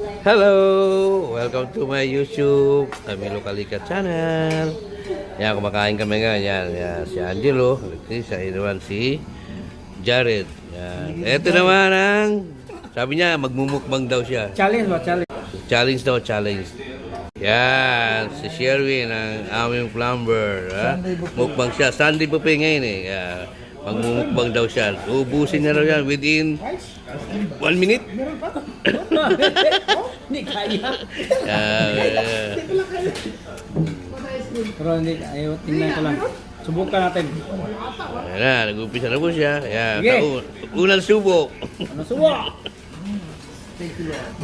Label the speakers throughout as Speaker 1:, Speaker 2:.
Speaker 1: Hello! Welcome to my YouTube, Camilo Kalika channel. Yan, kumakain kami nga. Yan, si Angelo, si Inuan, si Jared. Yan. Ito naman ang, sabi niya, magmumukbang daw siya.
Speaker 2: Challenge ba? Challenge.
Speaker 1: Challenge daw, challenge. Yan, si Sherwin, ang aming plumber. Mukbang siya. Sunday pa ngayon eh. Magmumukbang daw siya. Ubusin niya raw yan within 1 minute.
Speaker 2: Hindi kaya. Pero hindi, ayaw, tingnan ko lang. Subukan natin.
Speaker 1: Ayan na, nag-umpisa na po siya. Ayan,
Speaker 2: Sige.
Speaker 1: unang subok.
Speaker 2: Ano subok? Thank you, Lord.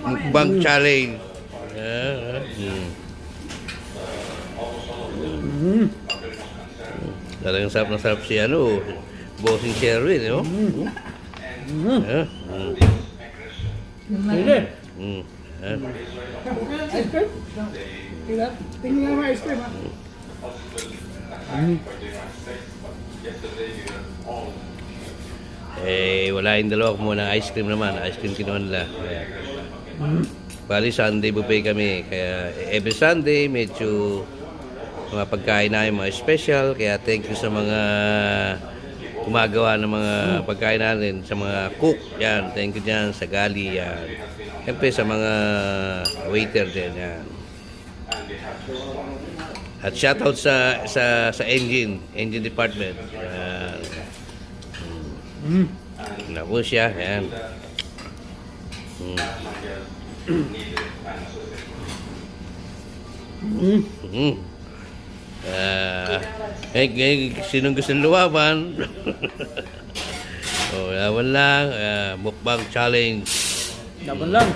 Speaker 1: Mukbang challenge. Talagang sarap na sarap si bossing Sherwin, no?
Speaker 2: Sige.
Speaker 3: Ice cream? Tingnan mo ice cream, ha?
Speaker 1: Wala yung dalawa muna ice cream naman. Ice cream kinuha nila. Bali, Sunday buffet kami. Kaya every Sunday, medyo mga pagkain namin, mga special. Kaya thank you sa mga gumagawa ng mga pagkain natin, sa mga cook. Yan, thank you dyan sa gali. Yan. Siyempre sa mga waiter din. Yan. At shoutout sa engine department. Yan. Napo siya. Yan. Sinong gusto luwaban? Laban lang. Mukbang challenge.
Speaker 2: Laban lang.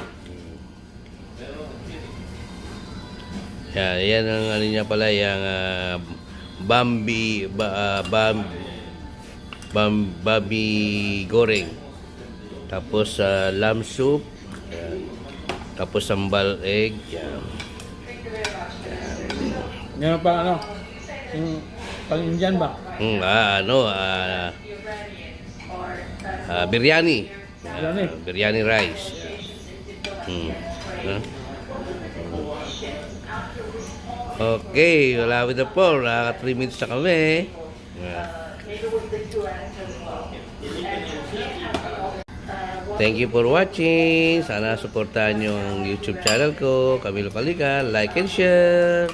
Speaker 1: Yan ang ano niya pala, yung Bambi goreng. Tapos lamb soup. Yan. Tapos sambal egg. Yan.
Speaker 2: Meron pa ano? Yung pang-Indian ba?
Speaker 1: Biryani.
Speaker 2: Biryani.
Speaker 1: Biryani rice. Okay, wala with the po. Naka 3 minutes na kami. Thank you for watching. Sana supportahan nyo ang YouTube channel ko, Camilo Kalika. Like and share.